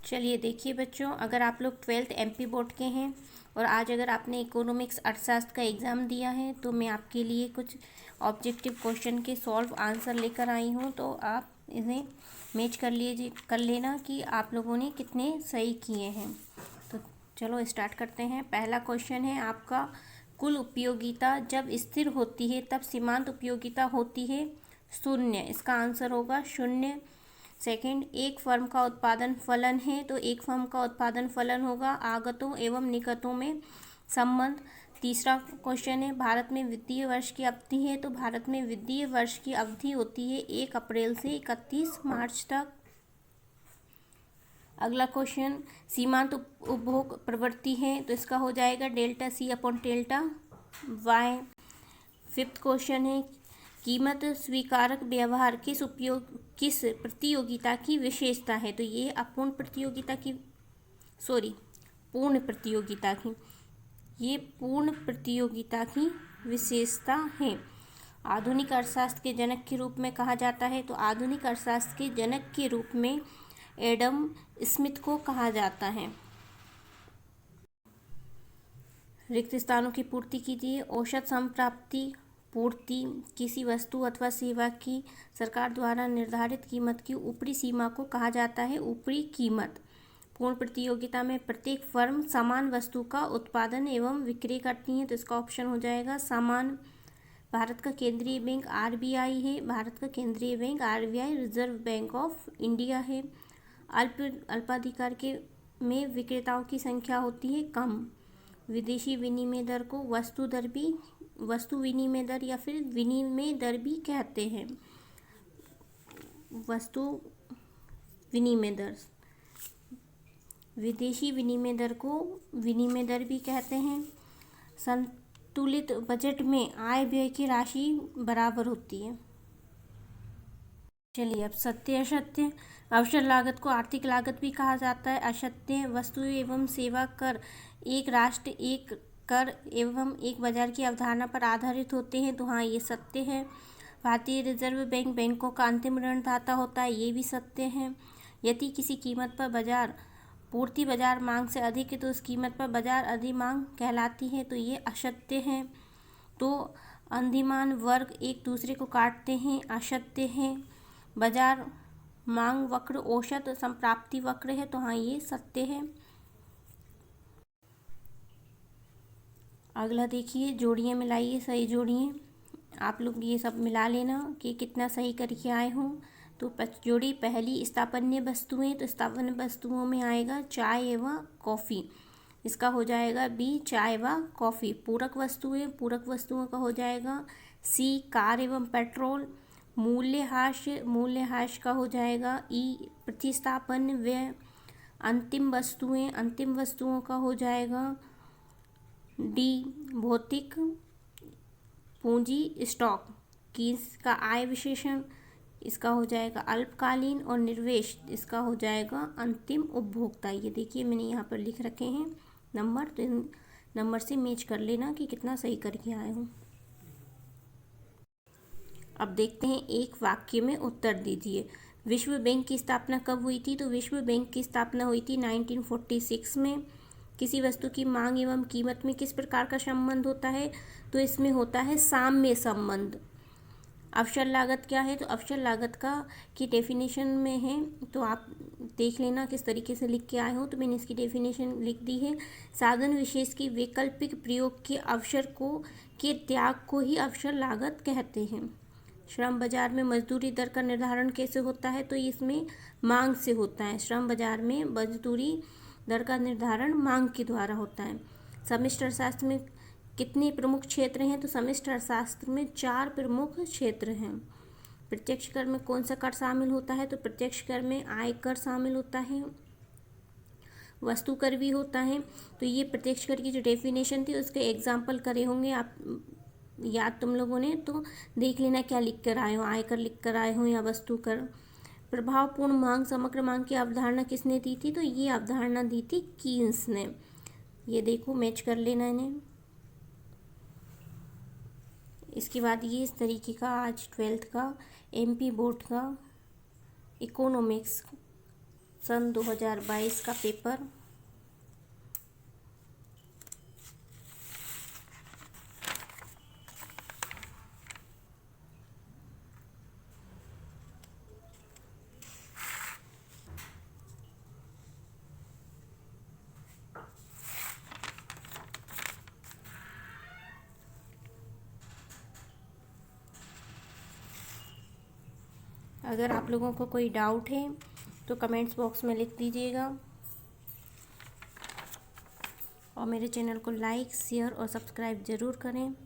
चलिए देखिए बच्चों, अगर आप लोग 12th एमपी बोर्ड के हैं और आज अगर आपने इकोनॉमिक्स अर्थशास्त्र का एग्ज़ाम दिया है तो मैं आपके लिए कुछ ऑब्जेक्टिव क्वेश्चन के सॉल्व आंसर लेकर आई हूँ। तो आप इन्हें मैच कर लेना कि आप लोगों ने कितने सही किए हैं। तो चलो स्टार्ट करते हैं। पहला क्वेश्चन है आपका, कुल उपयोगिता जब स्थिर होती है तब सीमांत उपयोगिता होती है शून्य। इसका आंसर होगा शून्य। सेकंड, एक फर्म का उत्पादन फलन है तो एक फर्म का उत्पादन फलन होगा आगतों एवं निगतों में संबंध। तीसरा क्वेश्चन है, भारत में वित्तीय वर्ष की अवधि है तो भारत में वित्तीय वर्ष की अवधि होती है 1 अप्रैल से 31 मार्च तक। अगला क्वेश्चन, सीमांत उपभोग प्रवृत्ति है तो इसका हो जाएगा delta C upon delta Y. Fifth question है, कीमत स्वीकारक व्यवहार किस प्रतियोगिता की विशेषता है तो ये अपूर्ण प्रतियोगिता की पूर्ण प्रतियोगिता की, ये पूर्ण प्रतियोगिता की विशेषता है। आधुनिक अर्थशास्त्र के जनक के रूप में कहा जाता है तो आधुनिक अर्थशास्त्र के जनक के रूप में एडम स्मिथ को कहा जाता है। रिक्त स्थानों की पूर्ति कीजिए। औसत संप्राप्ति पूर्ति किसी वस्तु अथवा सेवा की सरकार द्वारा निर्धारित कीमत की ऊपरी सीमा को कहा जाता है ऊपरी कीमत। पूर्ण प्रतियोगिता में प्रत्येक फर्म समान वस्तु का उत्पादन एवं विक्रय करती है तो इसका ऑप्शन हो जाएगा समान। भारत का केंद्रीय बैंक आरबीआई है। भारत का केंद्रीय bank RBI reserve bank of India है। अल्पाधिकार के में विक्रेताओं की संख्या होती है कम। विदेशी विनिमय दर को वस्तु विनिमय दर या फिर विनिमय दर भी कहते हैं। वस्तु विनिमय दर, विदेशी विनिमय दर को विनिमय दर भी कहते हैं। संतुलित बजट में आय व्यय की राशि बराबर होती है। चलिए अब सत्य असत्य। अवसर लागत को आर्थिक लागत भी कहा जाता है। असत्य, वस्तु एवं सेवा कर एक राष्ट्र एक कर एवं एक बाजार की अवधारणा पर आधारित होते हैं तो हाँ ये सत्य है। भारतीय रिजर्व बैंक बैंकों का अंतिम ऋणदाता होता है, ये भी सत्य है। यदि किसी कीमत पर बाजार मांग से अधिक है तो उस कीमत पर बाजार अधिमांग कहलाती है तो ये असत्य है। तो अधिमान वर्ग एक दूसरे को काटते हैं, असत्य है। बाजार मांग वक्र औसत संप्राप्ति वक्र है तो हाँ ये सत्य है। अगला देखिए, जोड़ियाँ मिलाइए, सही जोड़िए। आप लोग ये सब मिला लेना कि कितना सही करके आए हों। तो जोड़ी पहली, स्थापन्य वस्तुएं तो स्थापन्य वस्तुओं में आएगा चाय एवं कॉफ़ी, इसका हो जाएगा बी चाय व कॉफ़ी। पूरक वस्तुओं का हो जाएगा सी कार एवं पेट्रोल। मूल्यह्रास का हो जाएगा ई प्रतिस्थापन व्यय। अंतिम वस्तुओं का हो जाएगा डी भौतिक पूंजी स्टॉक। का आय विशेषण, इसका हो जाएगा अल्पकालीन। और निवेश, इसका हो जाएगा अंतिम उपभोक्ता। ये देखिए मैंने यहाँ पर लिख रखे हैं नंबर, तो इन नंबर से मैच कर लेना कि कितना सही करके आए हो। अब देखते हैं, एक वाक्य में उत्तर दीजिए। विश्व बैंक की स्थापना कब हुई थी तो विश्व बैंक की स्थापना हुई थी 1946 में। किसी वस्तु की मांग एवं कीमत में किस प्रकार का संबंध होता है तो इसमें होता है साम्य संबंध। अवसर लागत क्या है तो अवसर लागत की डेफिनेशन में है तो आप देख लेना किस तरीके से लिख के आए हो। तो मैंने इसकी डेफिनेशन लिख दी है। साधन विशेष की वैकल्पिक प्रयोग के अवसर के त्याग को ही अवसर लागत कहते हैं। श्रम बाजार में मजदूरी दर का निर्धारण कैसे होता है तो इसमें मांग से होता है। श्रम बाजार में मजदूरी दर का निर्धारण मांग के द्वारा होता है। समष्टि अर्थशास्त्र में कितने प्रमुख क्षेत्र हैं तो समष्टि अर्थशास्त्र में 4 प्रमुख क्षेत्र हैं। प्रत्यक्ष कर में कौन सा कर शामिल होता है तो प्रत्यक्ष कर में आय कर शामिल होता है, वस्तु कर भी होता है। तो ये प्रत्यक्ष कर की जो डेफिनेशन थी उसके एग्जाम्पल करे होंगे आप याद तुम लोगों ने, तो देख लेना क्या लिख कर आए हो, आय कर लिख कर आए हो या वस्तु कर। प्रभावपूर्ण मांग समग्र मांग की अवधारणा किसने दी थी तो ये अवधारणा दी थी कीन्स ने। ये देखो मैच कर लेना इन्हें। इसके बाद ये इस तरीके का आज 12th का एमपी बोर्ड का इकोनॉमिक्स सन 2022 का पेपर। अगर आप लोगों को कोई डाउट है तो कमेंट्स बॉक्स में लिख दीजिएगा और मेरे चैनल को लाइक, शेयर और सब्सक्राइब ज़रूर करें।